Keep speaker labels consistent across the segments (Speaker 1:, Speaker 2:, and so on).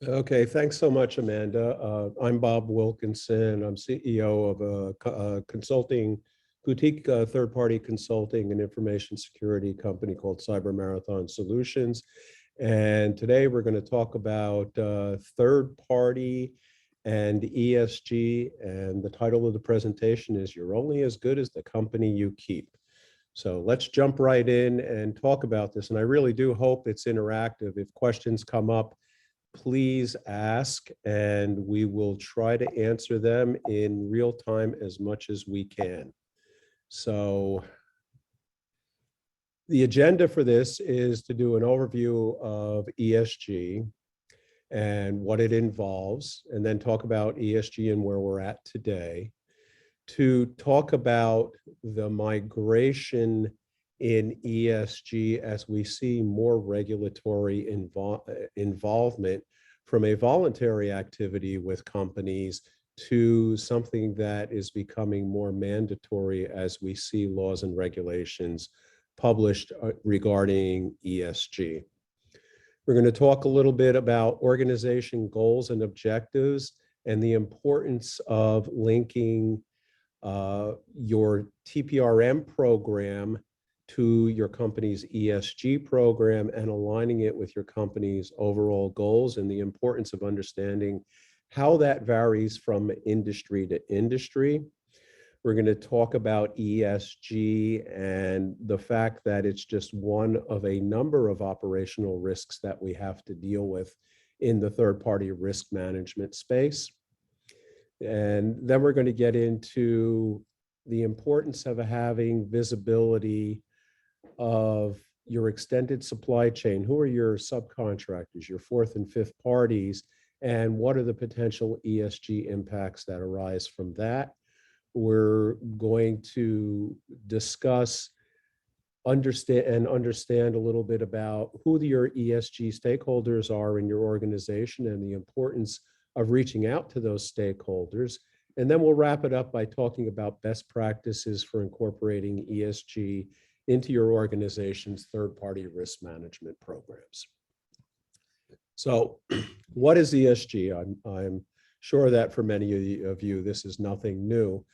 Speaker 1: Okay, thanks so much, Amanda. I'm Bob Wilkinson. I'm CEO of a consulting, boutique third-party consulting and information security company called Cyber Marathon Solutions. And today we're going to talk about third-party and ESG. And the title of the presentation is "You're Only as Good as the Company You Keep." So let's jump right in and talk about this. And I really do hope it's interactive. If questions come up, please ask, and we will try to answer them in real time as much as we can. So the agenda for this is to do an overview of ESG and what it involves, and then talk about ESG and where we're at today, to talk about the migration in ESG as we see more regulatory involvement from a voluntary activity with companies to something that is becoming more mandatory as we see laws and regulations published regarding ESG. We're going to talk a little bit about organization goals and objectives and the importance of linking your TPRM program to your company's ESG program and aligning it with your company's overall goals, and the importance of understanding how that varies from industry to industry. We're going to talk about ESG and the fact that it's just one of a number of operational risks that we have to deal with in the third-party risk management space. And then we're going to get into the importance of having visibility of your extended supply chain. Who are your subcontractors, your fourth and fifth parties, and what are the potential ESG impacts that arise from that? We're going to discuss, understand a little bit about who your ESG stakeholders are in your organization and the importance of reaching out to those stakeholders. And then we'll wrap it up by talking about best practices for incorporating ESG into your organization's third-party risk management programs. So what is ESG? I'm sure that for many of you, this is nothing new,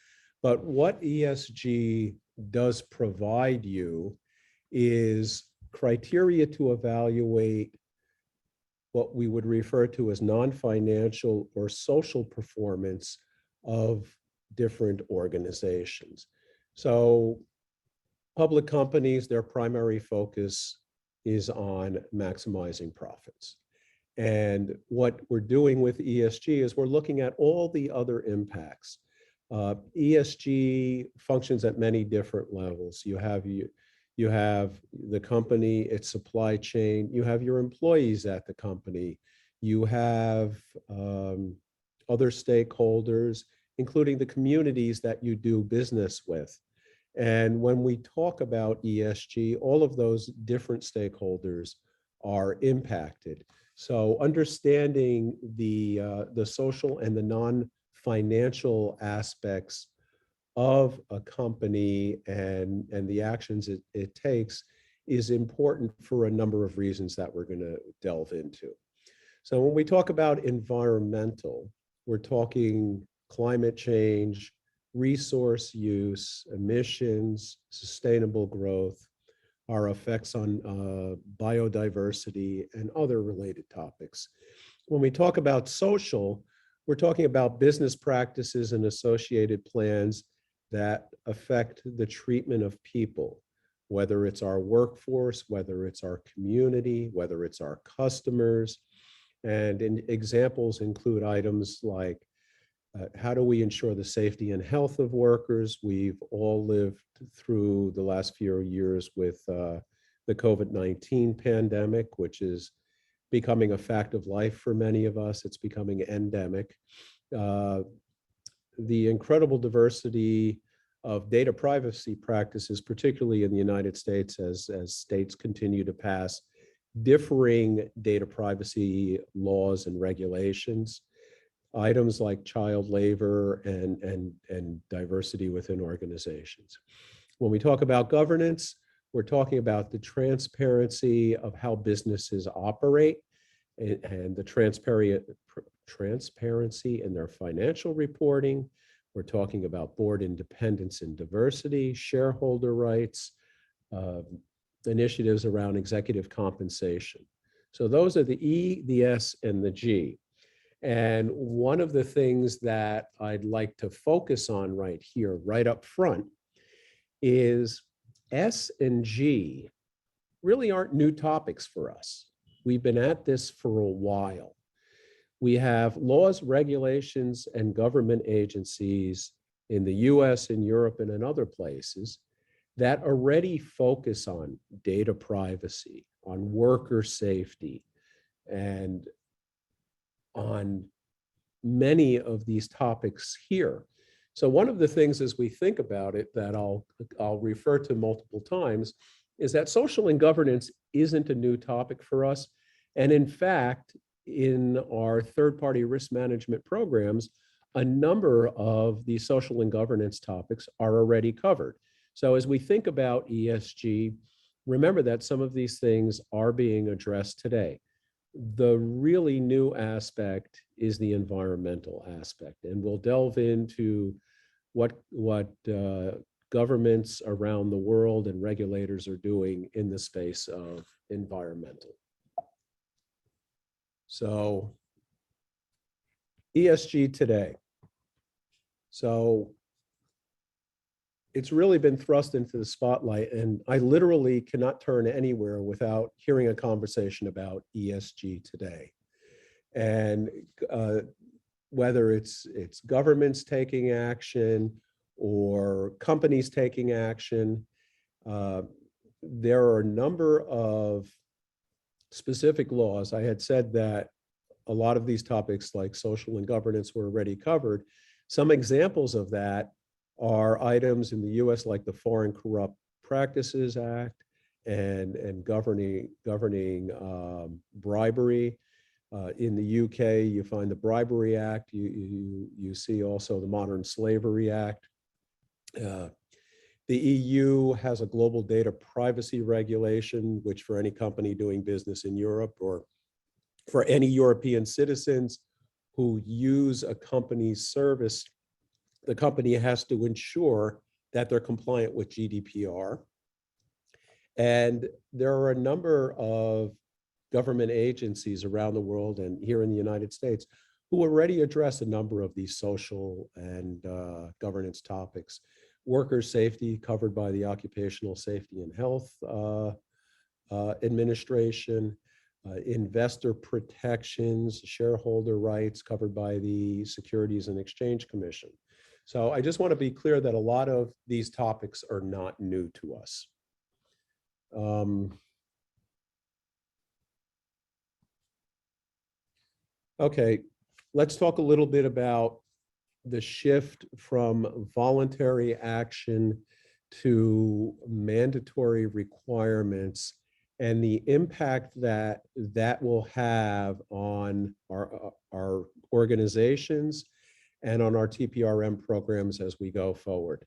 Speaker 1: but what ESG does provide you is criteria to evaluate what we would refer to as non-financial or social performance of different organizations. So public companies, their primary focus is on maximizing profits. And what we're doing with ESG is we're looking at all the other impacts. ESG functions at many different levels. You have the company, its supply chain, you have your employees at the company, you have other stakeholders, including the communities that you do business with. And when we talk about ESG, all of those different stakeholders are impacted. So understanding the social and the non-financial aspects of a company and the actions it takes is important for a number of reasons that we're going to delve into. So when we talk about environmental, we're talking climate change, resource use, emissions, sustainable growth, our effects on biodiversity, and other related topics. When we talk about social, we're talking about business practices and associated plans that affect the treatment of people, whether it's our workforce, whether it's our community, whether it's our customers. And examples include items like how do we ensure the safety and health of workers? We've all lived through the last few years with the COVID-19 pandemic, which is becoming a fact of life for many of us. It's becoming endemic. The incredible diversity of data privacy practices, particularly in the United States, as states continue to pass differing data privacy laws and regulations. Items like child labor and diversity within organizations. When we talk about governance, we're talking about the transparency of how businesses operate and the transparency in their financial reporting. We're talking about board independence and diversity, shareholder rights, uh, initiatives around executive compensation. So those are the E, the S, and the G. And one of the things that I'd like to focus on right here, right up front, is S and G really aren't new topics for us. We've been at this for a while. We have laws, regulations, and government agencies in the US and Europe and in other places that already focus on data privacy, on worker safety, and on many of these topics here. So one of the things as we think about it that I'll refer to multiple times is that social and governance isn't a new topic for us. And in fact, in our third-party risk management programs, a number of these social and governance topics are already covered. So as we think about ESG, remember that some of these things are being addressed today. The really new aspect is the environmental aspect, and we'll delve into what governments around the world and regulators are doing in the space of environmental. So ESG today. So it's really been thrust into the spotlight, and I literally cannot turn anywhere without hearing a conversation about ESG today. And whether it's governments taking action or companies taking action, there are a number of specific laws. I had said that a lot of these topics like social and governance were already covered. Some examples of that are items in the US like the Foreign Corrupt Practices Act and governing bribery. In the UK, you find the Bribery Act. You see also the Modern Slavery Act. The EU has a global data privacy regulation, which for any company doing business in Europe or for any European citizens who use a company's service, the company has to ensure that they're compliant with GDPR. And there are a number of government agencies around the world and here in the United States who already address a number of these social and governance topics. Worker safety covered by the Occupational Safety and Health Administration, investor protections, shareholder rights covered by the Securities and Exchange Commission. So I just want to be clear that a lot of these topics are not new to us. Okay, let's talk a little bit about the shift from voluntary action to mandatory requirements and the impact that that will have on our organizations and on our TPRM programs as we go forward.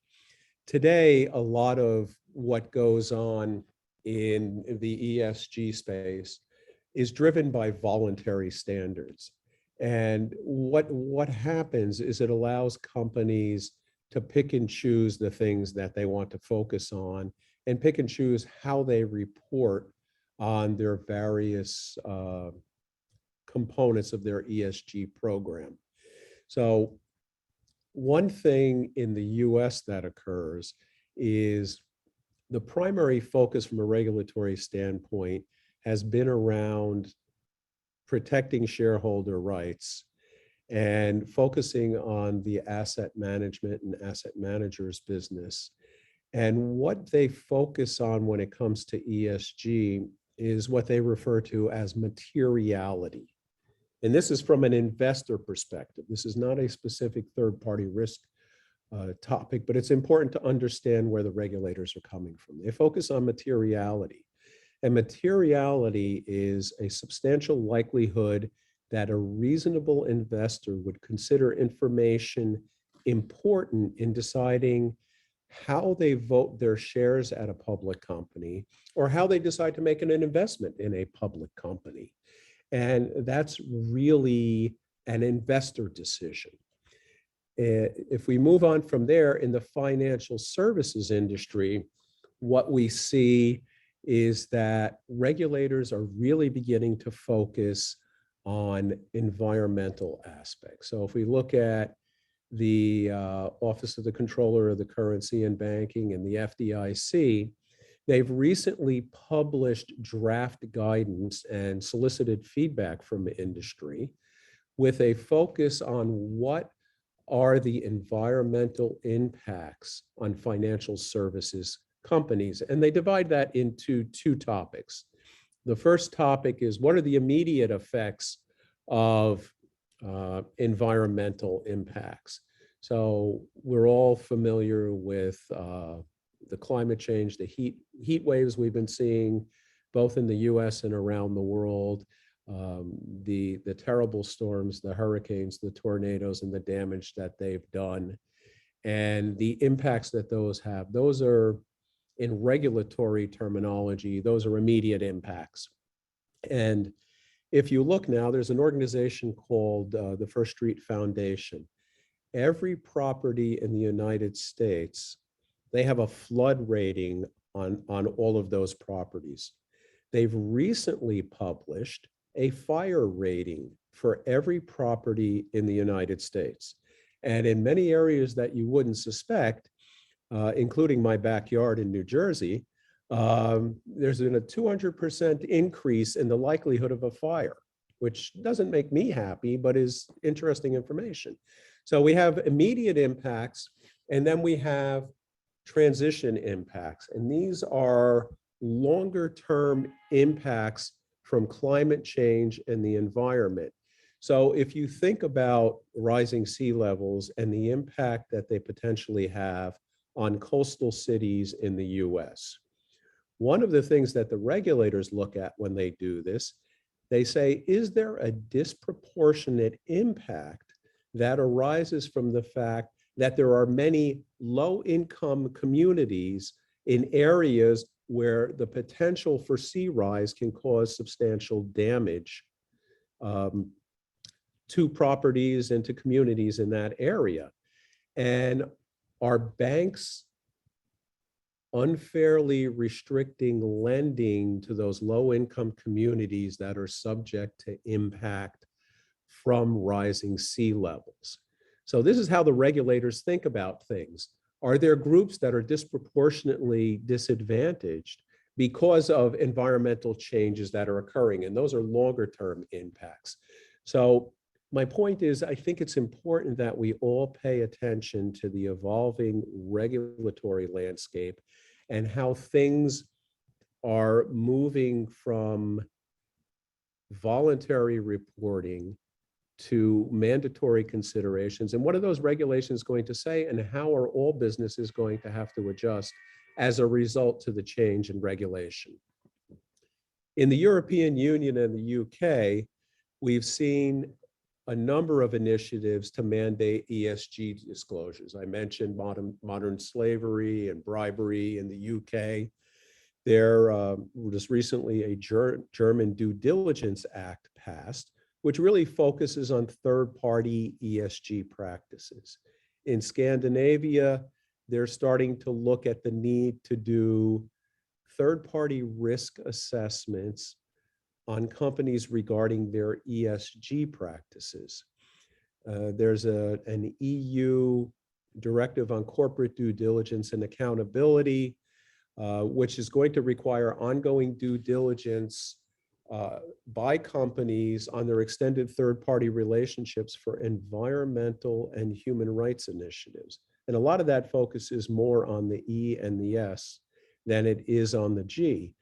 Speaker 1: Today, a lot of what goes on in the ESG space is driven by voluntary standards. And what happens is it allows companies to pick and choose the things that they want to focus on and pick and choose how they report on their various components of their ESG program. So one thing in the US that occurs is the primary focus from a regulatory standpoint has been around protecting shareholder rights and focusing on the asset management and asset managers business. And what they focus on when it comes to ESG is what they refer to as materiality. And this is from an investor perspective. This is not a specific third-party risk topic, but it's important to understand where the regulators are coming from. They focus on materiality. And materiality is a substantial likelihood that a reasonable investor would consider information important in deciding how they vote their shares at a public company or how they decide to make an investment in a public company. And that's really an investor decision. If we move on from there, in the financial services industry, what we see is that regulators are really beginning to focus on environmental aspects. So if we look at the Office of the Comptroller of the Currency and Banking and the FDIC, they've recently published draft guidance and solicited feedback from the industry with a focus on what are the environmental impacts on financial services companies. And they divide that into two topics. The first topic is, what are the immediate effects of environmental impacts? So we're all familiar with the climate change, the heat waves we've been seeing, both in the US and around the world, the terrible storms, the hurricanes, the tornadoes, and the damage that they've done, and the impacts that those have. Those are, in regulatory terminology, those are immediate impacts. And if you look now, there's an organization called the First Street Foundation. Every property in the United States, they have a flood rating on all of those properties. They've recently published a fire rating for every property in the United States. And in many areas that you wouldn't suspect, including my backyard in New Jersey, there's been a 200% increase in the likelihood of a fire, which doesn't make me happy, but is interesting information. So we have immediate impacts, and then we have transition impacts. And these are longer term impacts from climate change and the environment. So if you think about rising sea levels and the impact that they potentially have on coastal cities in the US, one of the things that the regulators look at when they do this, they say, is there a disproportionate impact that arises from the fact that there are many low-income communities in areas where the potential for sea rise can cause substantial damage to properties and to communities in that area? And are banks unfairly restricting lending to those low-income communities that are subject to impact from rising sea levels? So this is how the regulators think about things. Are there groups that are disproportionately disadvantaged because of environmental changes that are occurring? And those are longer-term impacts. So my point is, I think it's important that we all pay attention to the evolving regulatory landscape and how things are moving from voluntary reporting to mandatory considerations. And what are those regulations going to say, and how are all businesses going to have to adjust as a result to the change in regulation? In the European Union and the UK, we've seen a number of initiatives to mandate ESG disclosures. I mentioned modern slavery and bribery in the UK. There just recently a German Due Diligence Act passed, which really focuses on third-party ESG practices. In Scandinavia, they're starting to look at the need to do third-party risk assessments on companies regarding their ESG practices. There's an EU directive on corporate due diligence and accountability, which is going to require ongoing due diligence by companies on their extended third-party relationships for environmental and human rights initiatives. And a lot of that focuses more on the E and the S than it is on the G.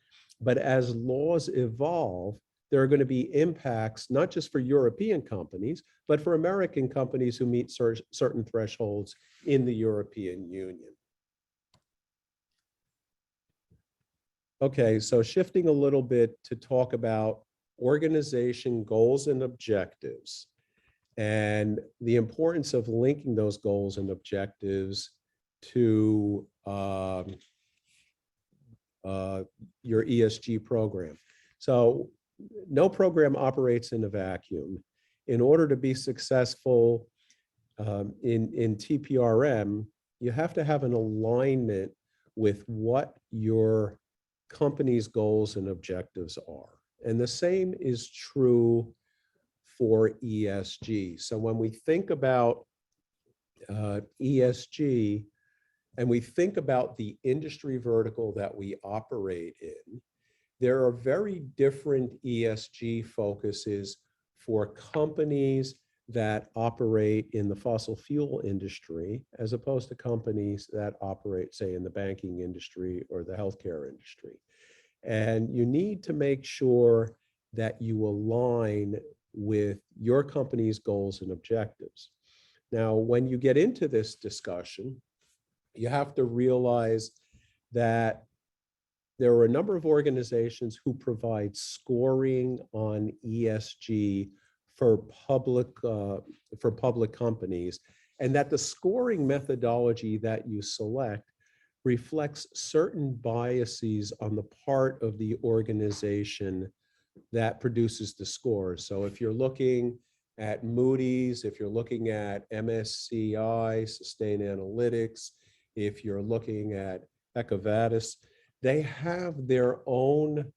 Speaker 1: But as laws evolve, there are going to be impacts, not just for European companies, but for American companies who meet certain thresholds in the European Union. Okay, so shifting a little bit to talk about organization goals and objectives and the importance of linking those goals and objectives to your ESG program. So no program operates in a vacuum. In order to be successful in TPRM, you have to have an alignment with what your company's goals and objectives are. And the same is true for ESG. So when we think about ESG and we think about the industry vertical that we operate in, there are very different ESG focuses for companies that operate in the fossil fuel industry as opposed to companies that operate, say, in the banking industry or the healthcare industry. And you need to make sure that you align with your company's goals and objectives. Now, when you get into this discussion, you have to realize that there are a number of organizations who provide scoring on ESG for public companies, and that the scoring methodology that you select reflects certain biases on the part of the organization that produces the scores. So if you're looking at Moody's, if you're looking at MSCI, Sustainalytics, if you're looking at EcoVadis, they have their own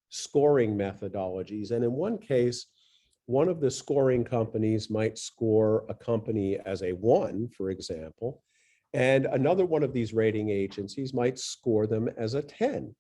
Speaker 1: scoring methodologies. And in one case, one of the scoring companies might score a company as a 1, for example, and another one of these rating agencies might score them as a 10.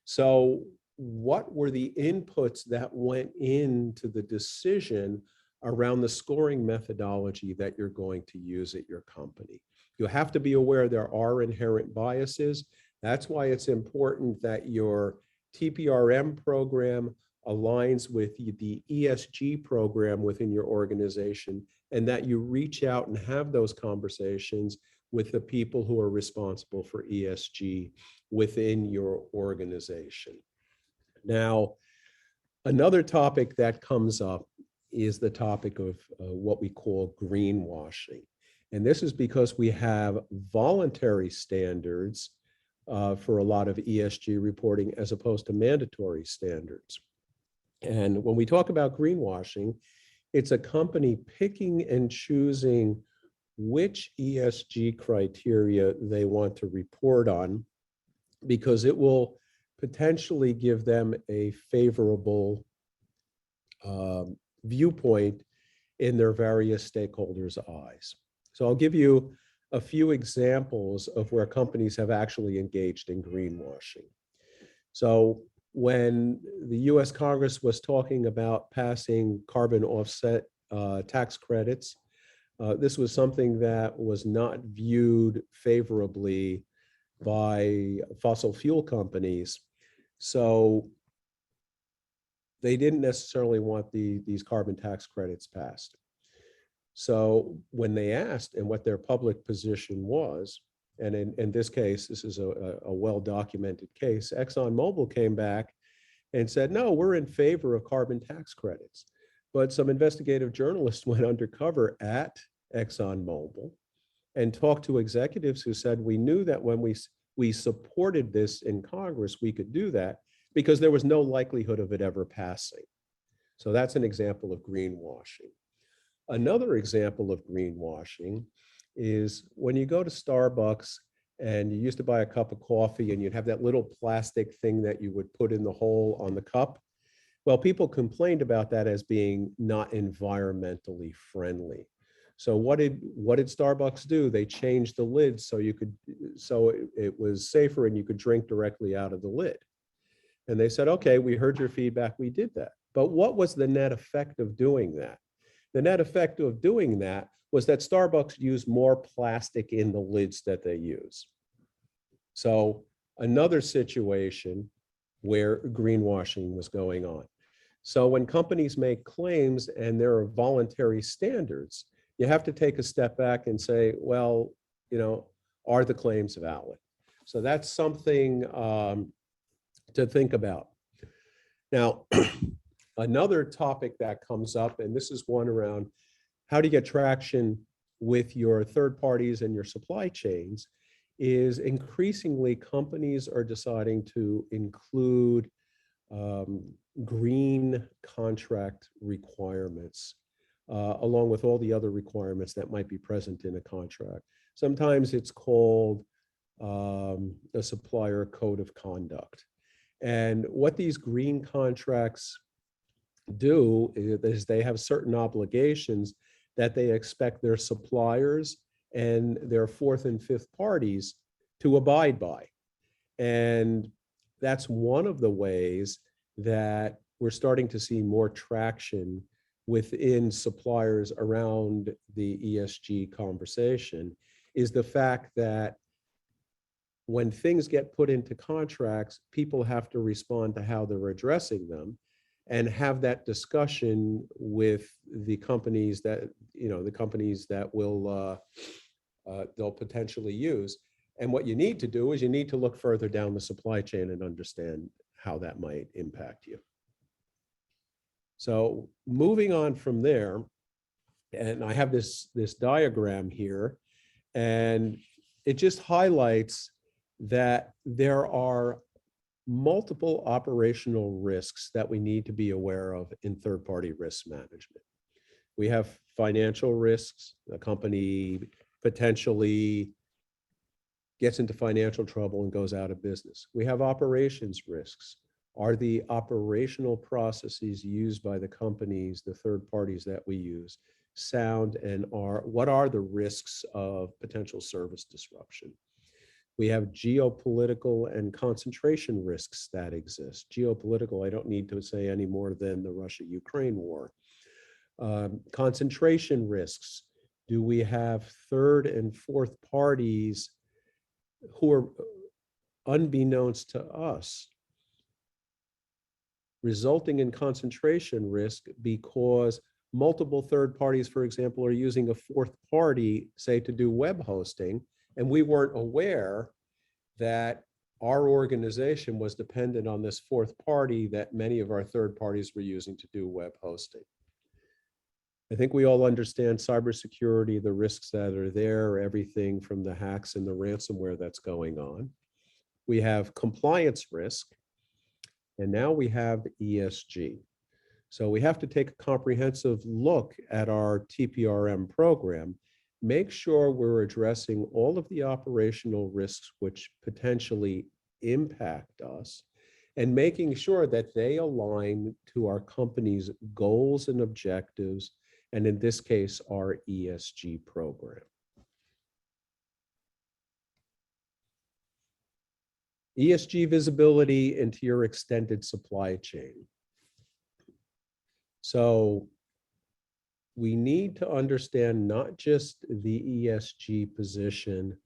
Speaker 1: So what were the inputs that went into the decision around the scoring methodology that you're going to use at your company? You have to be aware there are inherent biases. That's why it's important that your TPRM program aligns with the ESG program within your organization, and that you reach out and have those conversations with the people who are responsible for ESG within your organization. Now, another topic that comes up is the topic of what we call greenwashing. And this is because we have voluntary standards for a lot of ESG reporting as opposed to mandatory standards. And when we talk about greenwashing, it's a company picking and choosing which ESG criteria they want to report on, because it will potentially give them a favorable viewpoint in their various stakeholders' eyes. So I'll give you a few examples of where companies have actually engaged in greenwashing. So when the US Congress was talking about passing carbon offset tax credits, this was something that was not viewed favorably by fossil fuel companies. So they didn't necessarily want these carbon tax credits passed. So when they asked and what their public position was, and in this case, this is a well-documented case, ExxonMobil came back and said, no, we're in favor of carbon tax credits. But some investigative journalists went undercover at ExxonMobil and talked to executives who said, we knew that when we supported this in Congress, we could do that because there was no likelihood of it ever passing. So that's an example of greenwashing. Another example of greenwashing is when you go to Starbucks and you used to buy a cup of coffee and you'd have that little plastic thing that you would put in the hole on the cup. Well, people complained about that as being not environmentally friendly. So what did Starbucks do? They changed the lid so it was safer and you could drink directly out of the lid. And they said, okay, we heard your feedback, we did that. But what was the net effect of doing that? The net effect of doing that was that Starbucks used more plastic in the lids that they use. So another situation where greenwashing was going on. So when companies make claims and there are voluntary standards, you have to take a step back and say, well, are the claims valid? So that's something to think about. Now, another topic that comes up, and this is one around how to get traction with your third parties and your supply chains, is increasingly companies are deciding to include green contract requirements, along with all the other requirements that might be present in a contract. Sometimes it's called a supplier code of conduct. And what these green contracts do is they have certain obligations that they expect their suppliers and their fourth and fifth parties to abide by. And that's one of the ways that we're starting to see more traction within suppliers around the ESG conversation, is the fact that when things get put into contracts, people have to respond to how they're addressing them and have that discussion with the companies that, the companies that will they'll potentially use. And what you need to do is you need to look further down the supply chain and understand how that might impact you. So moving on from there, and I have this diagram here, and it just highlights that there are multiple operational risks that we need to be aware of in third-party risk management. We have financial risks. A company potentially gets into financial trouble and goes out of business. We have operations risks. Are the operational processes used by the companies, the third parties that we use, sound, and what are the risks of potential service disruption? We have geopolitical and concentration risks that exist. Geopolitical, I don't need to say any more than the Russia-Ukraine war. Concentration risks. Do we have third and fourth parties who are unbeknownst to us resulting in concentration risk because multiple third parties, for example, are using a fourth party, say, to do web hosting, and we weren't aware that our organization was dependent on this fourth party that many of our third parties were using to do web hosting. I think we all understand cybersecurity, the risks that are there, everything from the hacks and the ransomware that's going on. We have compliance risk, and now we have ESG. So we have to take a comprehensive look at our TPRM program, make sure we're addressing all of the operational risks which potentially impact us, and making sure that they align to our company's goals and objectives, and in this case, our ESG program. ESG visibility into your extended supply chain. So we need to understand not just the ESG position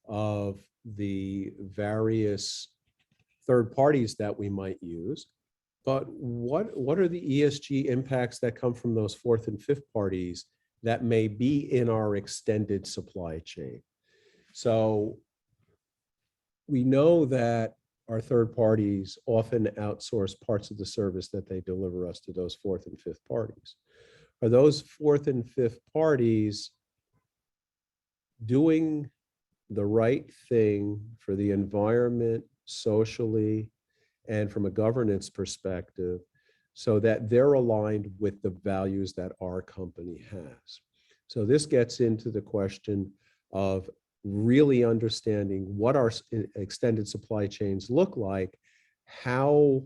Speaker 1: of the various third parties that we might use, but what are the ESG impacts that come from those fourth and fifth parties that may be in our extended supply chain? So we know that our third parties often outsource parts of the service that they deliver us to those fourth and fifth parties. Are those fourth and fifth parties doing the right thing for the environment, socially, and from a governance perspective, so that they're aligned with the values that our company has? So this gets into the question of really understanding what our extended supply chains look like, how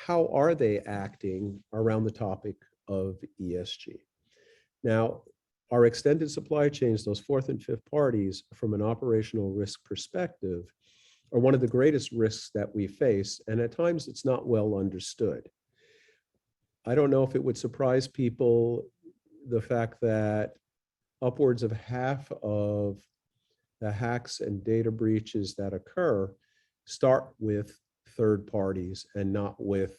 Speaker 1: are they acting around the topic of ESG? Now, our extended supply chains, those fourth and fifth parties, from an operational risk perspective, are one of the greatest risks that we face, and at times it's not well understood. I don't know if it would surprise people, the fact that upwards of half of the hacks and data breaches that occur start with third parties and not with,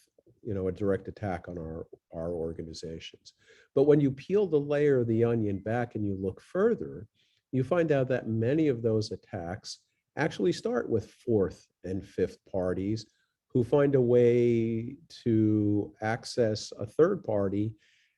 Speaker 1: a direct attack on our organizations. But when you peel the layer of the onion back and you look further, you find out that many of those attacks actually start with fourth and fifth parties who find a way to access a third party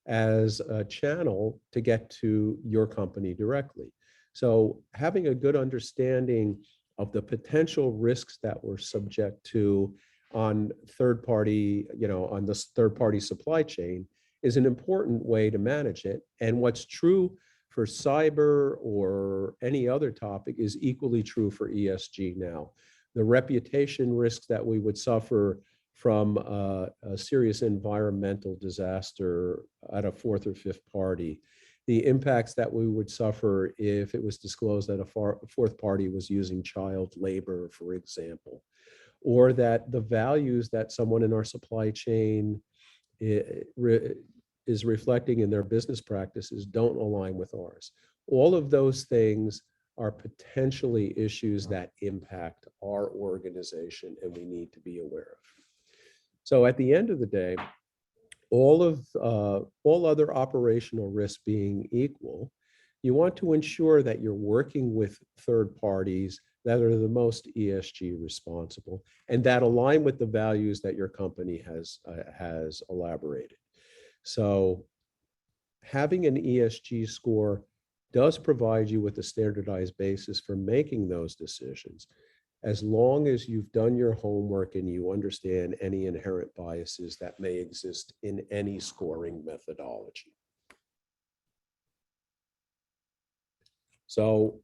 Speaker 1: as a channel to get to your company directly. So having a good understanding of the potential risks that we're subject to on third party, on this third party supply chain is an important way to manage it. And what's true for cyber or any other topic is equally true for ESG now. The reputation risks that we would suffer from a serious environmental disaster at a fourth or fifth party, the impacts that we would suffer if it was disclosed that a fourth party was using child labor, for example, or that the values that someone in our supply chain is reflecting in their business practices don't align with ours. All of those things are potentially issues that impact our organization, and we need to be aware of. So at the end of the day, all other operational risks being equal, you want to ensure that you're working with third parties that are the most ESG responsible and that align with the values that your company has elaborated. So having an ESG score does provide you with a standardized basis for making those decisions, as long as you've done your homework and you understand any inherent biases that may exist in any scoring methodology. So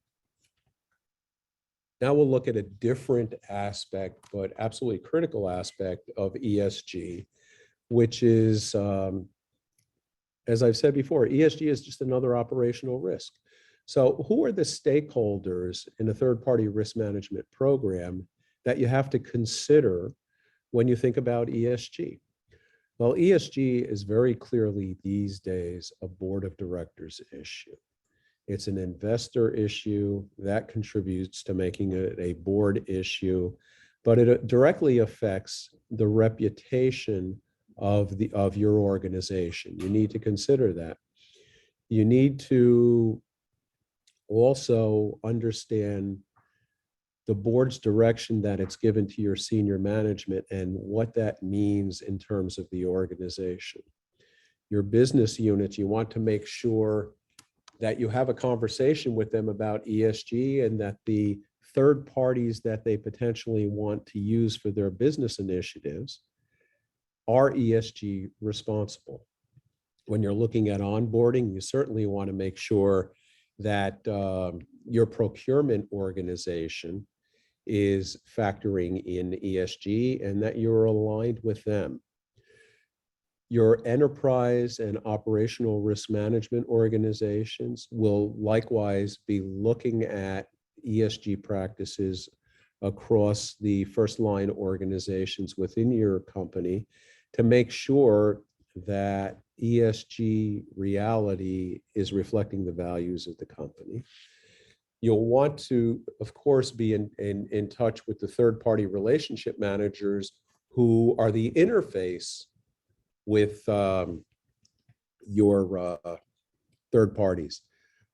Speaker 1: now we'll look at a different aspect, but absolutely critical aspect of ESG, which is, as I've said before, ESG is just another operational risk. So who are the stakeholders in a third-party risk management program that you have to consider when you think about ESG? Well, ESG is very clearly these days a board of directors issue. It's an investor issue that contributes to making it a board issue, but it directly affects the reputation of your organization. You need to consider that. You need to also understand the board's direction that it's given to your senior management and what that means in terms of the organization. Your business units, you want to make sure that you have a conversation with them about ESG and that the third parties that they potentially want to use for their business initiatives are ESG responsible. When you're looking at onboarding, you certainly want to make sure that your procurement organization is factoring in ESG and that you're aligned with them. Your enterprise and operational risk management organizations will likewise be looking at ESG practices across the first line organizations within your company to make sure that ESG reality is reflecting the values of the company. You'll want to, of course, be in touch with the third-party relationship managers who are the interface with your third parties.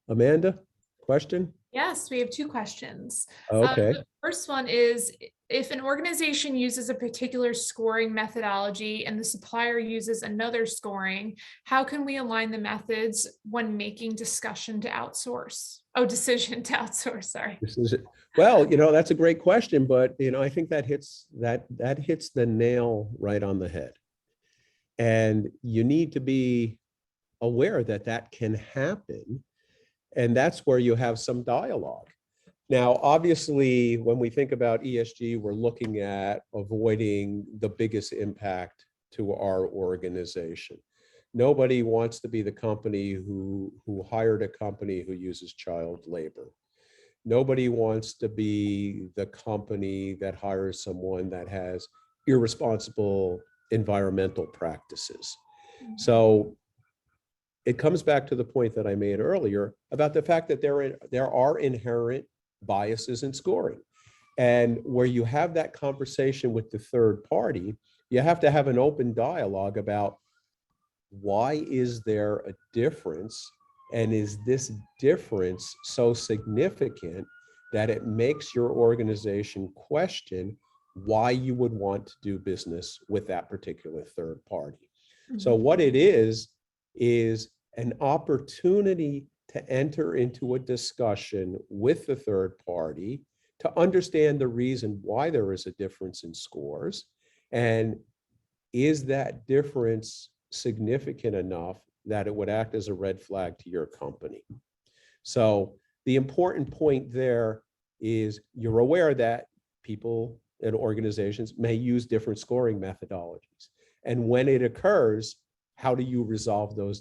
Speaker 1: Amanda, question?
Speaker 2: Yes, we have two questions.
Speaker 1: Okay.
Speaker 2: The first one is, if an organization uses a particular scoring methodology and the supplier uses another scoring, how can we align the methods when making decision to outsource? Sorry.
Speaker 1: Well, that's a great question, but I think that hits the nail right on the head. And you need to be aware that that can happen. And that's where you have some dialogue. Now, obviously, when we think about ESG, we're looking at avoiding the biggest impact to our organization. Nobody wants to be the company who hired a company who uses child labor. Nobody wants to be the company that hires someone that has irresponsible environmental practices. So it comes back to the point that I made earlier about the fact that there are inherent biases in scoring. And where you have that conversation with the third party, you have to have an open dialogue about why is there a difference, and is this difference so significant that it makes your organization question why you would want to do business with that particular third party. So what it is an opportunity to enter into a discussion with the third party to understand the reason why there is a difference in scores And is that difference significant enough that it would act as a red flag to your company? So the important point there is you're aware that people and organizations may use different scoring methodologies. And when it occurs, how do you resolve those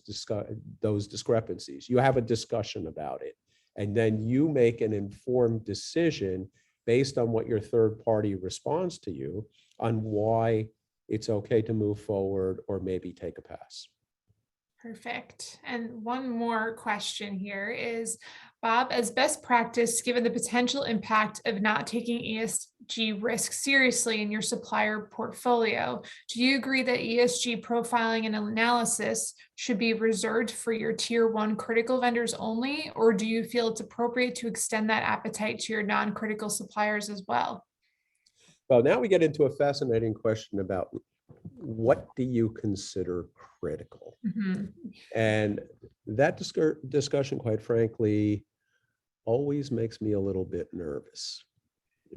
Speaker 1: discrepancies? You have a discussion about it, and then you make an informed decision based on what your third party responds to you on why it's okay to move forward or maybe take a pass.
Speaker 2: Perfect. And one more question here is, Bob, as best practice, given the potential impact of not taking ESG risk seriously in your supplier portfolio, do you agree that ESG profiling and analysis should be reserved for your tier one critical vendors only, or do you feel it's appropriate to extend that appetite to your non-critical suppliers as well?
Speaker 1: Well, now we get into a fascinating question about what do you consider critical?
Speaker 2: Mhm.
Speaker 1: And that discussion, quite frankly, always makes me a little bit nervous,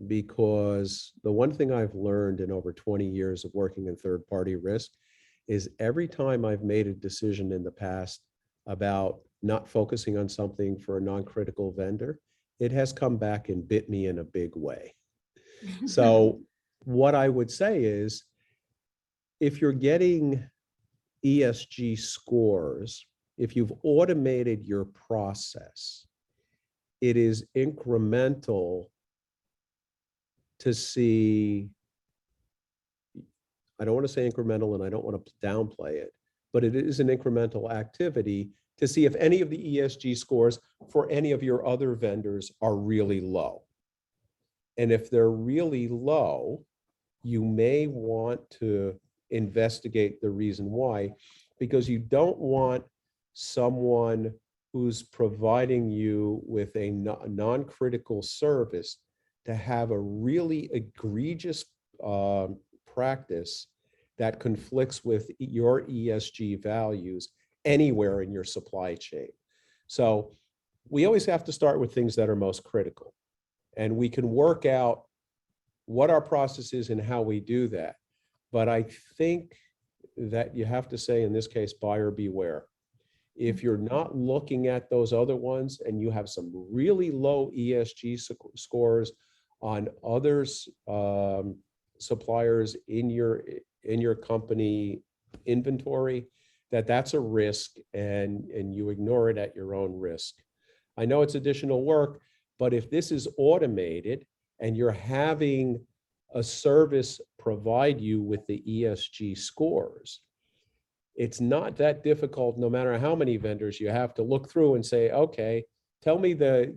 Speaker 1: because the one thing I've learned in over 20 years of working in third-party risk is every time I've made a decision in the past about not focusing on something for a non-critical vendor, it has come back and bit me in a big way. So what I would say is, if you're getting ESG scores, if you've automated your process, it is incremental to see, I don't want to say incremental and I don't want to downplay it, but it is an incremental activity to see if any of the ESG scores for any of your other vendors are really low. And if they're really low, you may want to investigate the reason why, because you don't want someone who's providing you with a non-critical service to have a really egregious practice that conflicts with your ESG values anywhere in your supply chain. So we always have to start with things that are most critical, and we can work out what our process is and how we do that. But I think that you have to say, in this case, buyer beware. If you're not looking at those other ones and you have some really low ESG scores on others, suppliers in your company inventory, that's a risk, and you ignore it at your own risk. I know it's additional work, but if this is automated and you're having a service provide you with the ESG scores, it's not that difficult, no matter how many vendors you have to look through and say, okay, tell me the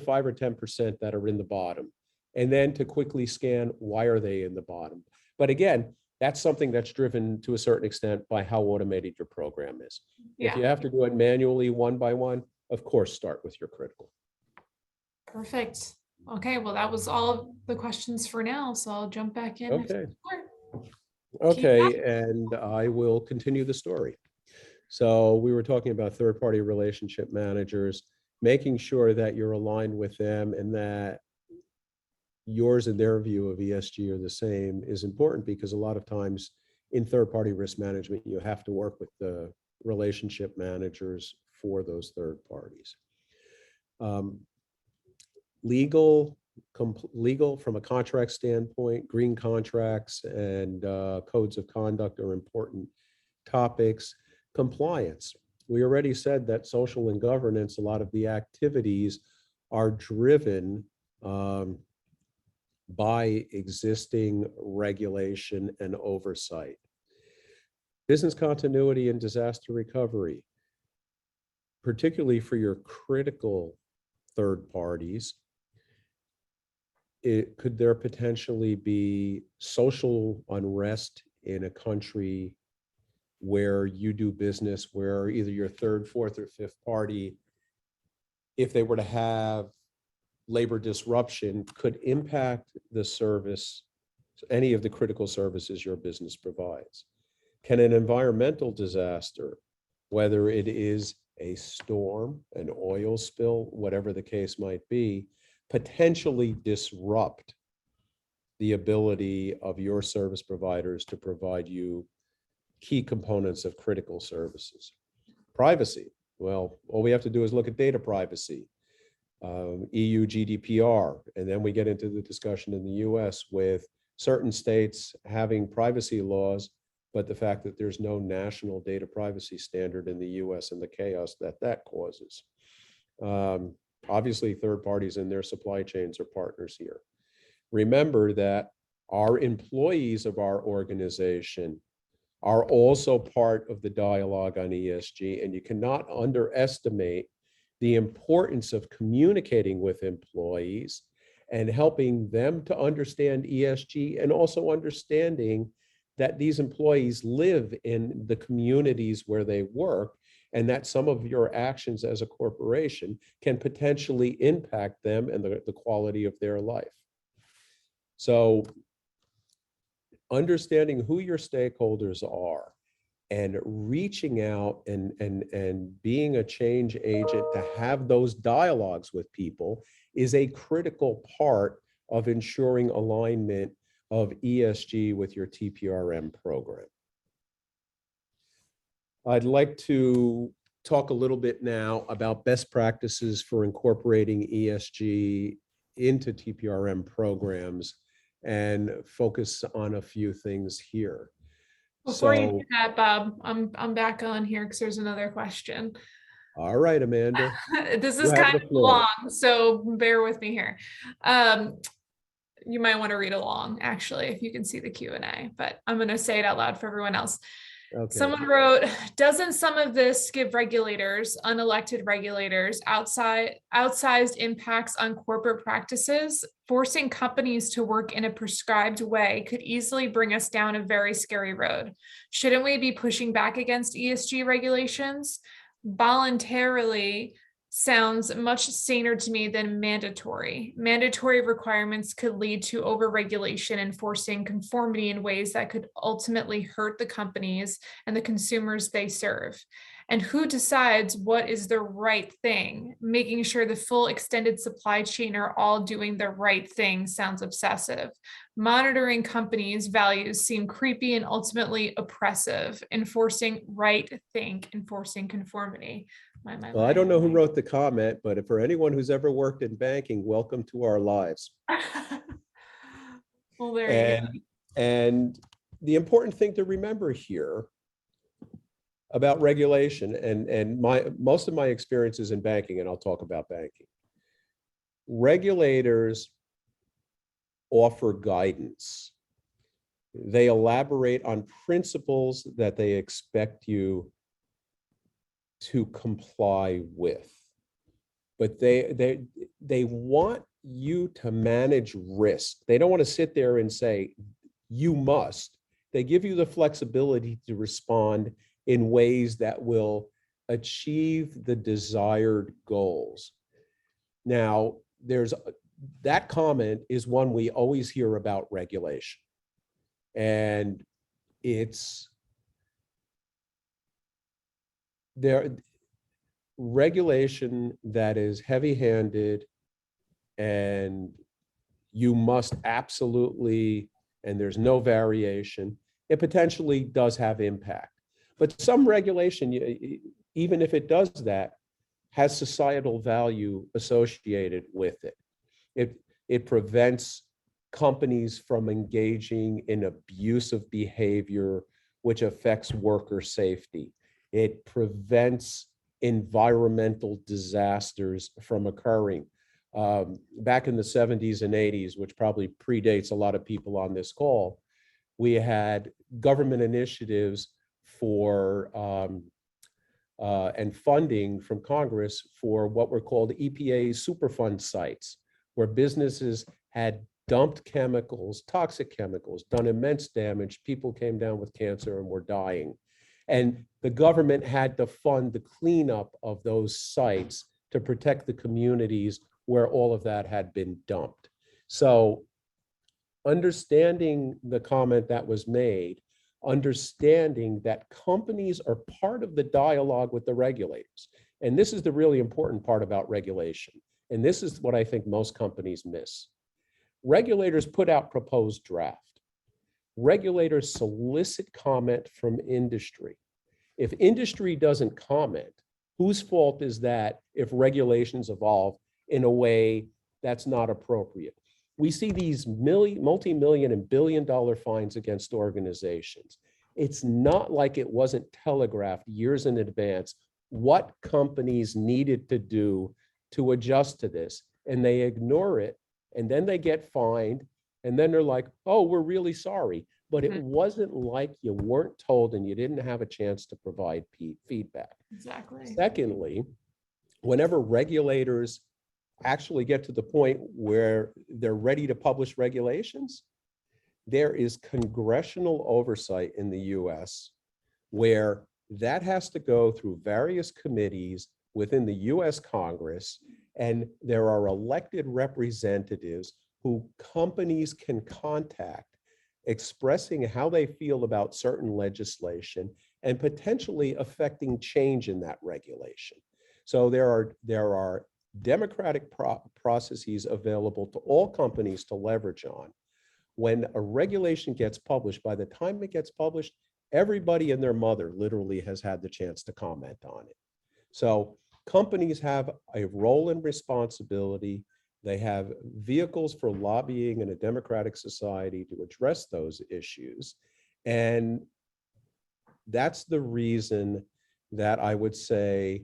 Speaker 1: 5 or 10% that are in the bottom, and then to quickly scan, why are they in the bottom? But again, that's something that's driven to a certain extent by how automated your program is. If you
Speaker 2: Yeah,
Speaker 1: have to do it manually one by one, of course, start with your critical.
Speaker 2: perfect. Okay, well, that was all of the questions for now, so I'll jump back in.
Speaker 1: Okay.
Speaker 2: Keep
Speaker 1: Okay, and I will continue the story. So we were talking about third-party relationship managers, making sure that you're aligned with them and that yours and their view of ESG are the same is important, because a lot of times in third-party risk management, you have to work with the relationship managers for those third parties. Legal from a contract standpoint, green contracts and codes of conduct are important topics. Compliance. We already said that social and governance, a lot of the activities are driven by existing regulation and oversight. Business continuity and disaster recovery, particularly for your critical third parties. Could there potentially be social unrest in a country where you do business, where either your third, fourth, or fifth party, if they were to have labor disruption, could impact the service, any of the critical services your business provides? Can an environmental disaster, whether it is a storm, an oil spill, whatever the case might be, potentially disrupt the ability of your service providers to provide you key components of critical services. Privacy. Well, all we have to do is look at data privacy, EU GDPR, and then we get into the discussion in the US with certain states having privacy laws, but the fact that there's no national data privacy standard in the US and the chaos that that causes. Obviously, third parties and their supply chains are partners here. Remember that our employees of our organization are also part of the dialogue on ESG, and you cannot underestimate the importance of communicating with employees and helping them to understand ESG, and also understanding that these employees live in the communities where they work, and that some of your actions as a corporation can potentially impact them and the quality of their life. So understanding who your stakeholders are and reaching out and being a change agent to have those dialogues with people is a critical part of ensuring alignment of ESG with your TPRM program. I'd like to talk a little bit now about best practices for incorporating ESG into TPRM programs and focus on a few things here.
Speaker 2: Before you do that, Bob, I'm back on here because there's another question.
Speaker 1: All right, Amanda.
Speaker 2: This is kind of long, so bear with me here. You might want to read along, actually, if you can see the Q&A, but I'm going to say it out loud for everyone else. Okay. Someone wrote, doesn't some of this give regulators, unelected regulators, outsized impacts on corporate practices? Forcing companies to work in a prescribed way could easily bring us down a very scary road. Shouldn't we be pushing back against ESG regulations? Voluntarily sounds much saner to me than mandatory. Mandatory requirements could lead to overregulation and forcing conformity in ways that could ultimately hurt the companies and the consumers they serve. And who decides what is the right thing? Making sure the full extended supply chain are all doing the right thing sounds obsessive. Monitoring companies' values seem creepy and ultimately oppressive. Enforcing right think, enforcing conformity.
Speaker 1: Well, I don't know who wrote the comment, but for anyone who's ever worked in banking, welcome to our lives.
Speaker 2: Well, there you go.
Speaker 1: And the important thing to remember here about regulation, and most of my experiences in banking, and I'll talk about banking. Regulators offer guidance. They elaborate on principles that they expect you to comply with, but they want you to manage risk. They don't want to sit there and say you must. They give you the flexibility to respond in ways that will achieve the desired goals. Now, that comment is one we always hear about regulation, and it's regulation that is heavy-handed and you must absolutely, and there's no variation, it potentially does have impact. But some regulation, even if it does that, has societal value associated with it. It prevents companies from engaging in abusive behavior, which affects worker safety. It prevents environmental disasters from occurring. Back in the 70s and 80s, which probably predates a lot of people on this call, we had government initiatives for and funding from Congress for what were called EPA Superfund sites, where businesses had dumped chemicals, toxic chemicals, done immense damage. People came down with cancer and were dying. And the government had to fund the cleanup of those sites to protect the communities where all of that had been dumped. So understanding the comment that was made, understanding that companies are part of the dialogue with the regulators. And this is the really important part about regulation. And this is what I think most companies miss. Regulators put out proposed draft. Regulators solicit comment from industry. If industry doesn't comment, whose fault is that if regulations evolve in a way that's not appropriate? We see these multi-million and billion-dollar fines against organizations. It's not like it wasn't telegraphed years in advance what companies needed to do to adjust to this, and they ignore it, and then they get fined, and then they're like, oh, we're really sorry. But it wasn't like you weren't told and you didn't have a chance to provide feedback.
Speaker 2: Exactly.
Speaker 1: Secondly, whenever regulators actually get to the point where they're ready to publish regulations, there is congressional oversight in the US where that has to go through various committees within the US Congress, and there are elected representatives who companies can contact expressing how they feel about certain legislation and potentially affecting change in that regulation. So there are democratic processes available to all companies to leverage on. When a regulation gets published, by the time it gets published, everybody and their mother literally has had the chance to comment on it. So companies have a role and responsibility. They have vehicles for lobbying in a democratic society to address those issues. And that's the reason that I would say,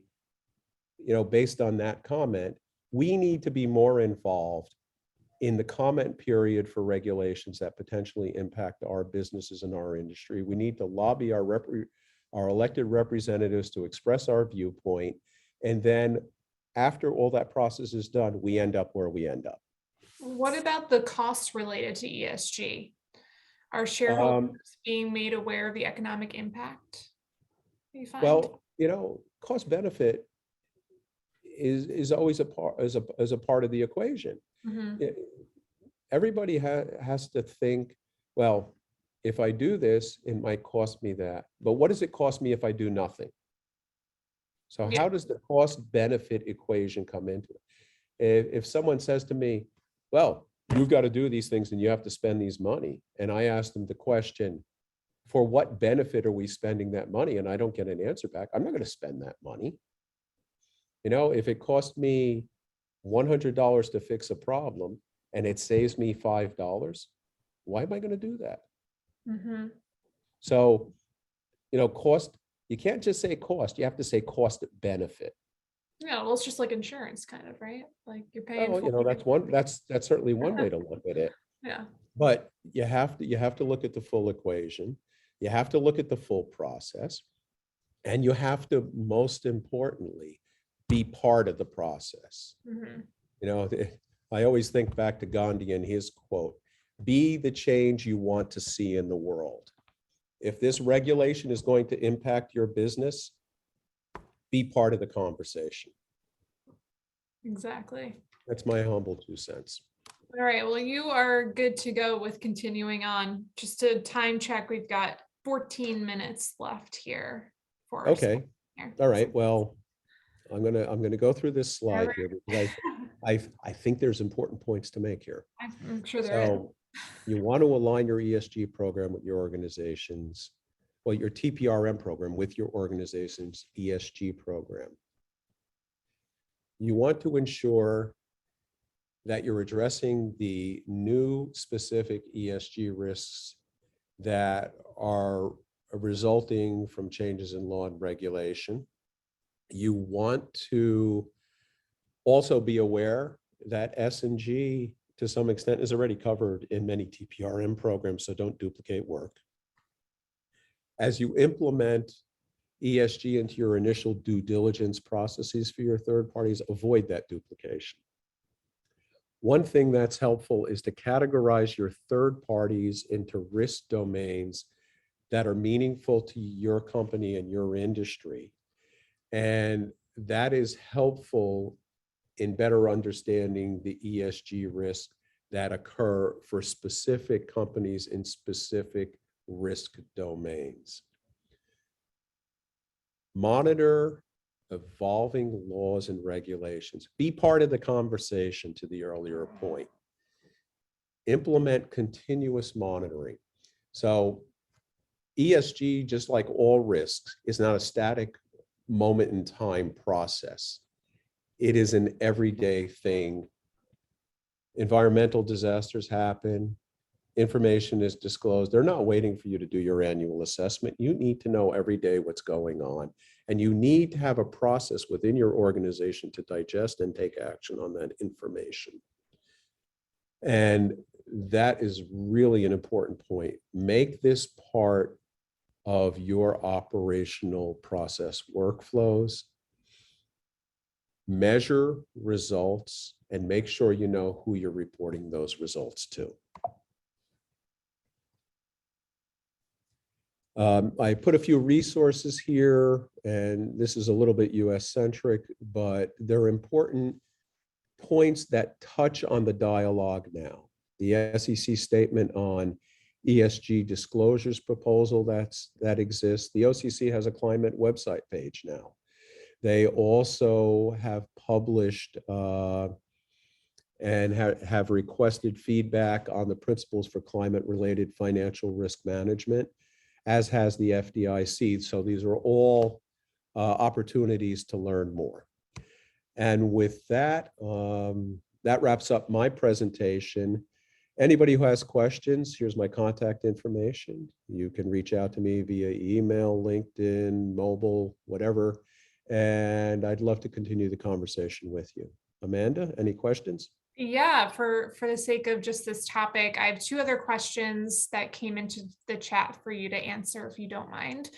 Speaker 1: based on that comment, we need to be more involved in the comment period for regulations that potentially impact our businesses and our industry. We need to lobby our elected representatives to express our viewpoint. And then after all that process is done, we end up where we end up.
Speaker 2: What about the costs related to ESG? Are shareholders being made aware of the economic impact? You find?
Speaker 1: Well, cost benefit is always a part of the equation. Everybody has to think, well, if I do this, it might cost me that. But what does it cost me if I do nothing? So how does the cost benefit equation come into it? If someone says to me, well, you've got to do these things and you have to spend these money, and I ask them the question, for what benefit are we spending that money? And I don't get an answer back, I'm not going to spend that money. If it costs me $100 to fix a problem and it saves me $5, why am I going to do that? So, cost, you can't just say cost, you have to say cost benefit.
Speaker 2: Yeah, well, it's just like insurance kind of, right? Like you're paying
Speaker 1: for that's certainly one way to look at it.
Speaker 2: Yeah.
Speaker 1: But you have to look at the full equation. You have to look at the full process, and you have to, most importantly, be part of the process. I always think back to Gandhi and his quote, be the change you want to see in the world. If this regulation is going to impact your business, be part of the conversation.
Speaker 2: Exactly.
Speaker 1: That's my humble 2 cents.
Speaker 2: All right. Well, you are good to go with continuing on. Just to time check, we've got 14 minutes left here for us.
Speaker 1: Okay. All right. Well, I'm gonna go through this slide here because I think there's important points to make here.
Speaker 2: I'm sure there is.
Speaker 1: So you want to align your ESG program with your organization's, well, your TPRM program with your organization's ESG program. You want to ensure that you're addressing the new specific ESG risks that are resulting from changes in law and regulation. You want to also be aware that S&G to some extent is already covered in many TPRM programs, so don't duplicate work. As you implement ESG into your initial due diligence processes for your third parties, avoid that duplication. One thing that's helpful is to categorize your third parties into risk domains that are meaningful to your company and your industry. And that is helpful in better understanding the ESG risks that occur for specific companies in specific risk domains. Monitor evolving laws and regulations. Be part of the conversation, to the earlier point. implement continuous monitoring. So ESG, just like all risks, is not a static moment in time process. It is an everyday thing. Environmental disasters happen, information is disclosed. They're not waiting for you to do your annual assessment. You need to know every day what's going on. And you need to have a process within your organization to digest and take action on that information. And that is really an important point. Make this part of your operational process workflows. Measure results and make sure you know who you're reporting those results to. I put a few resources here, and this is a little bit US centric, but they're important points that touch on the dialogue now. The SEC statement on ESG disclosures proposal that exists. The OCC has a climate website page now. They also have published and have requested feedback on the principles for climate-related financial risk management, as has the FDIC. So these are all opportunities to learn more. And with that, that wraps up my presentation. Anybody who has questions, here's my contact information. You can reach out to me via email, LinkedIn, mobile, whatever. And I'd love to continue the conversation with you. Amanda, any questions?
Speaker 2: Yeah, for the sake of just this topic, I have two other questions that came into the chat for you to answer, if you don't mind.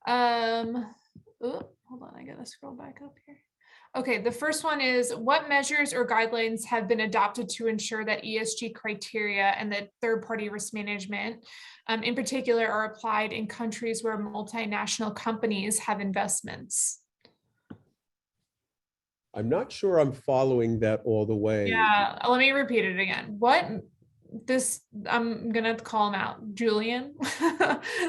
Speaker 2: Hold on, I gotta scroll back up here. Okay, the first one is, what measures or guidelines have been adopted to ensure that ESG criteria and the third-party risk management, in particular, are applied in countries where multinational companies have investments?
Speaker 1: I'm not sure I'm following that all the way.
Speaker 2: Yeah, let me repeat it again. I'm gonna call him out. Julian,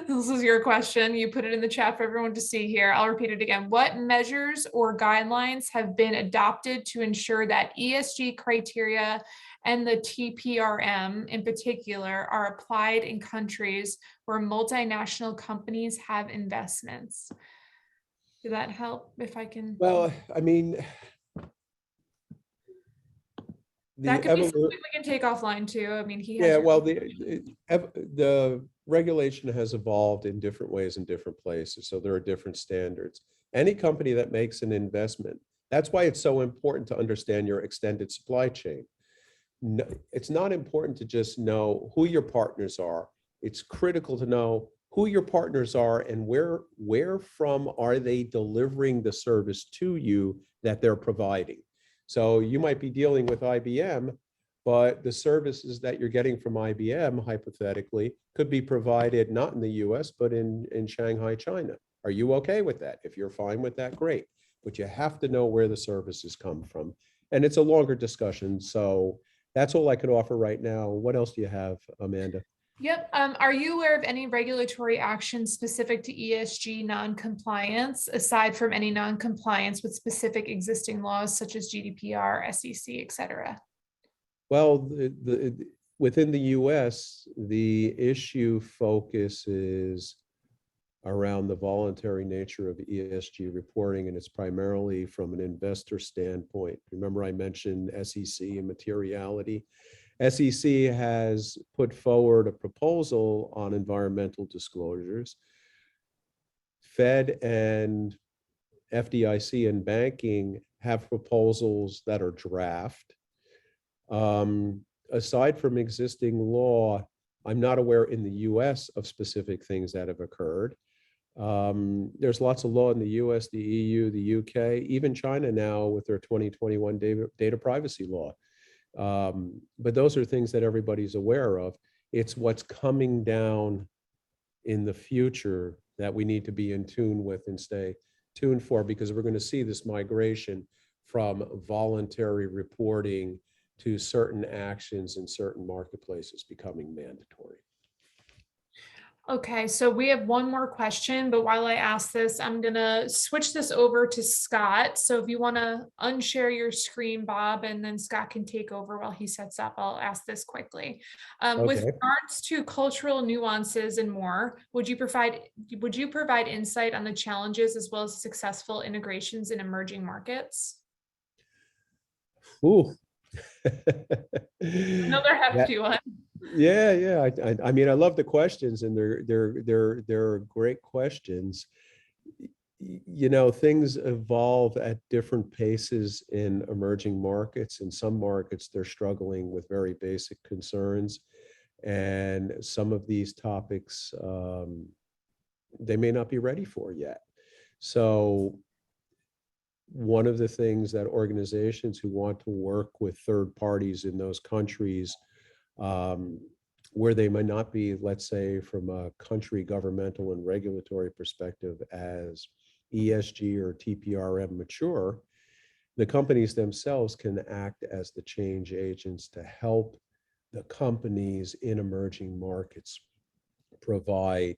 Speaker 2: this is your question. You put it in the chat for everyone to see here. I'll repeat it again. What measures or guidelines have been adopted to ensure that ESG criteria and the TPRM in particular are applied in countries where multinational companies have investments? Did that help? If I can.
Speaker 1: Well, I mean,
Speaker 2: that could be something we can take offline too. I mean,
Speaker 1: the regulation has evolved in different ways in different places, so there are different standards. Any company that makes an investment, that's why it's so important to understand your extended supply chain. No, it's not important to just know who your partners are. It's critical to know who your partners are and where from are they delivering the service to you that they're providing. So you might be dealing with IBM, but the services that you're getting from IBM, hypothetically, could be provided not in the US, but in Shanghai, China. Are you okay with that? If you're fine with that, great. But you have to know where the services come from. And it's a longer discussion. So that's all I could offer right now. What else do you have, Amanda?
Speaker 2: Yep. Are you aware of any regulatory actions specific to ESG non-compliance, aside from any non-compliance with specific existing laws such as GDPR, SEC, et cetera?
Speaker 1: Well, within the US, the issue focuses around the voluntary nature of ESG reporting, and it's primarily from an investor standpoint. Remember, I mentioned SEC and materiality. SEC has put forward a proposal on environmental disclosures. Fed and FDIC and banking have proposals that are draft. Aside from existing law, I'm not aware in the US of specific things that have occurred. There's lots of law in the US, the EU, the UK, even China now with their 2021 data privacy law. But those are things that everybody's aware of. It's what's coming down in the future that we need to be in tune with and stay tuned for, because we're going to see this migration from voluntary reporting to certain actions in certain marketplaces becoming mandatory.
Speaker 2: Okay, so we have one more question, but while I ask this, I'm gonna switch this over to Scott. So if you want to unshare your screen, Bob, and then Scott can take over while he sets up, I'll ask this quickly. With
Speaker 1: Okay.
Speaker 2: regards to cultural nuances and more, would you provide insight on the challenges as well as successful integrations in emerging markets?
Speaker 1: Ooh.
Speaker 2: Another
Speaker 1: That,
Speaker 2: hefty one.
Speaker 1: yeah. I mean, I love the questions, and they're great questions. You know, things evolve at different paces in emerging markets. In some markets, they're struggling with very basic concerns, and some of these topics they may not be ready for yet. So one of the things that organizations who want to work with third parties in those countries um, where they might not be, let's say, from a country governmental and regulatory perspective, as ESG or TPRM mature, the companies themselves can act as the change agents to help the companies in emerging markets provide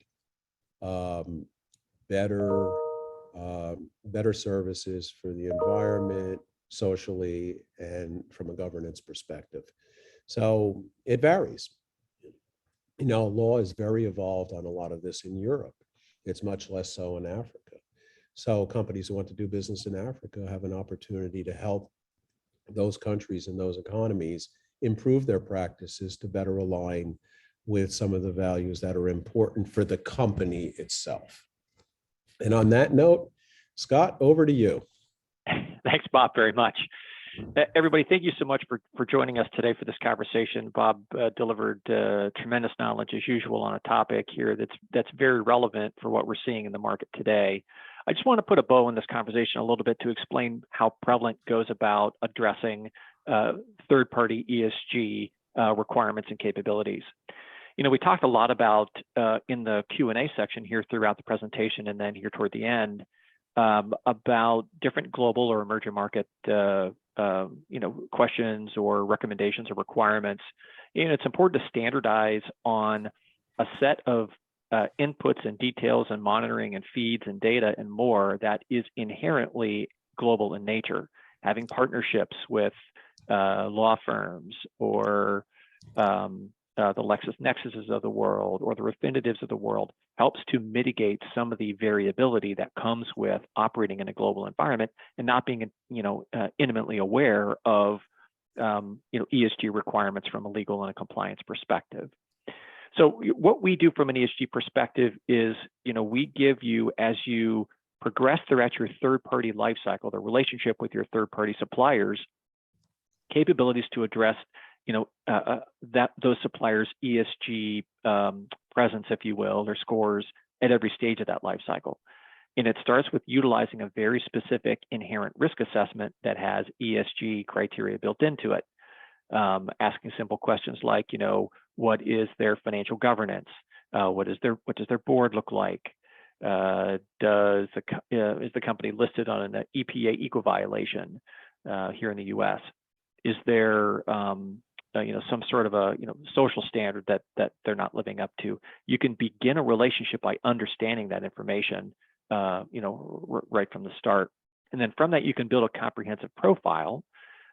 Speaker 1: um, better better services for the environment, socially, and from a governance perspective. So it varies. You know, law is very evolved on a lot of this in Europe. It's much less so in Africa. So companies who want to do business in Africa have an opportunity to help those countries and those economies improve their practices to better align with some of the values that are important for the company itself. And on that note, Scott, over to you.
Speaker 3: Thanks, Bob, very much. Everybody, thank you so much for joining us today for this conversation. Bob delivered tremendous knowledge as usual on a topic here that's very relevant for what we're seeing in the market today. I just want to put a bow on this conversation a little bit to explain how Prevalent goes about addressing third-party ESG requirements and capabilities. You know, we talked a lot about in the Q&A section here throughout the presentation and then here toward the end about different global or emerging market questions or recommendations or requirements. And it's important to standardize on a set of inputs and details and monitoring and feeds and data and more that is inherently global in nature. Having partnerships with law firms or the LexisNexuses of the world or the Refinitives of the world helps to mitigate some of the variability that comes with operating in a global environment and not being, intimately aware of, ESG requirements from a legal and a compliance perspective. So what we do from an ESG perspective is, we give you, as you progress throughout your third-party life cycle, the relationship with your third-party suppliers, capabilities to address that those suppliers' ESG presence, if you will, or scores at every stage of that life cycle. And it starts with utilizing a very specific inherent risk assessment that has ESG criteria built into it. Asking simple questions like, what is their financial governance? What does their board look like? Is the company listed on an EPA eco violation here in the U.S.? Is there some sort of a social standard that they're not living up to? You can begin a relationship by understanding that information, right from the start, and then from that you can build a comprehensive profile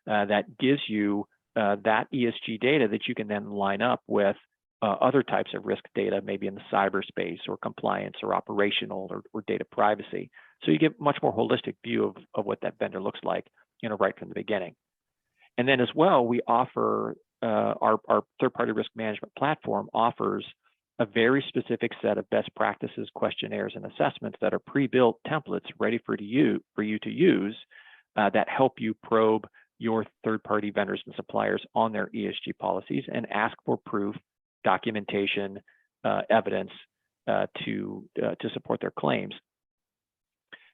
Speaker 3: that gives you that ESG data that you can then line up with other types of risk data, maybe in the cyberspace or compliance or operational or data privacy. So you get a much more holistic view of what that vendor looks like, right from the beginning. And then as well, we offer our third-party risk management platform offers a very specific set of best practices, questionnaires, and assessments that are pre-built templates ready for you to use that help you probe your third-party vendors and suppliers on their ESG policies and ask for proof, documentation, evidence to support their claims.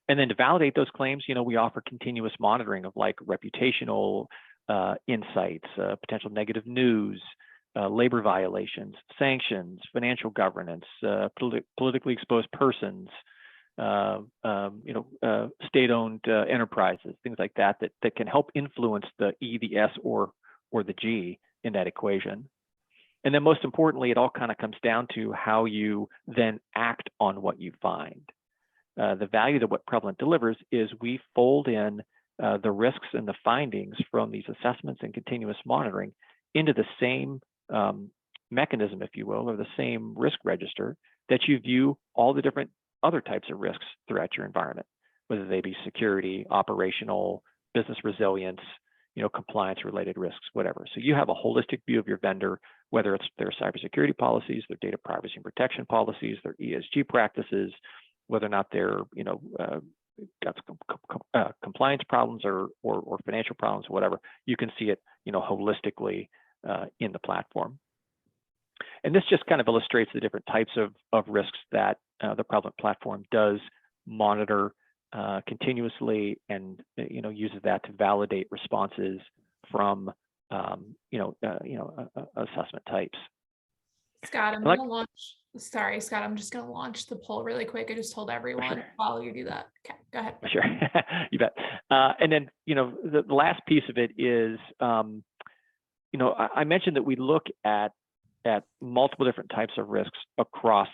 Speaker 3: And then to validate those claims, we offer continuous monitoring of like reputational insights, potential negative news, labor violations, sanctions, financial governance, politically exposed persons, state-owned enterprises, things like that can help influence the E, the S, or the G in that equation. And then most importantly, it all kind of comes down to how you then act on what you find. The value that what Prevalent delivers is we fold in the risks and the findings from these assessments and continuous monitoring into the same mechanism, if you will, or the same risk register that you view all the different other types of risks throughout your environment, whether they be security, operational, business resilience, compliance related risks, whatever. So you have a holistic view of your vendor, whether it's their cybersecurity policies, their data privacy and protection policies, their ESG practices, whether or not they're, got some compliance problems or financial problems, whatever. You can see it, holistically in the platform. And this just kind of illustrates the different types of risks that the Prevalent platform does monitor continuously, and uses that to validate responses from assessment types.
Speaker 2: Scott, I'm gonna launch. Sorry, Scott, I'm just gonna launch the poll really quick. I just told everyone
Speaker 3: Sure.
Speaker 2: while you do that. Okay, go ahead.
Speaker 3: Sure, you bet. And then the last piece of it is, I mentioned that we look at multiple different types of risks across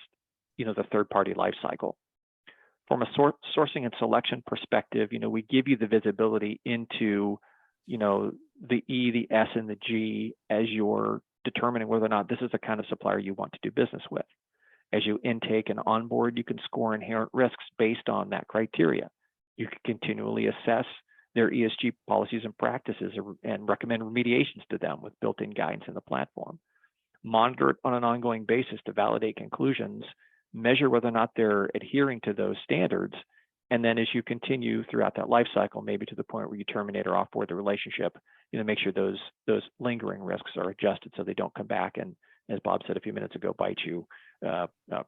Speaker 3: the third-party life cycle. From a sourcing and selection perspective, we give you the visibility into, the E, the S, and the G as you're determining whether or not this is the kind of supplier you want to do business with. As you intake and onboard, you can score inherent risks based on that criteria. You can continually assess their ESG policies and practices and recommend remediations to them with built-in guidance in the platform. Monitor it on an ongoing basis to validate conclusions, measure whether or not they're adhering to those standards, and then as you continue throughout that life cycle, maybe to the point where you terminate or offboard the relationship, make sure those lingering risks are adjusted so they don't come back and, as Bob said a few minutes ago, bite you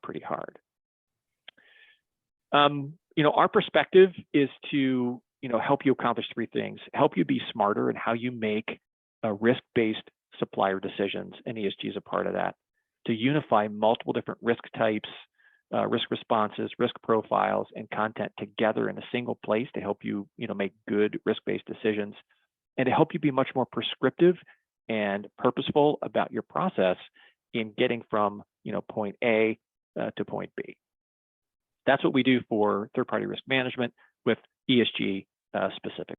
Speaker 3: pretty hard. Our perspective is to help you accomplish three things: help you be smarter in how you make risk-based supplier decisions, and ESG is a part of that. To unify multiple different risk types, risk responses, risk profiles, and content together in a single place to help you, make good risk-based decisions, and to help you be much more prescriptive and purposeful about your process in getting from, point A to point B. That's what we do for third-party risk management with ESG specific.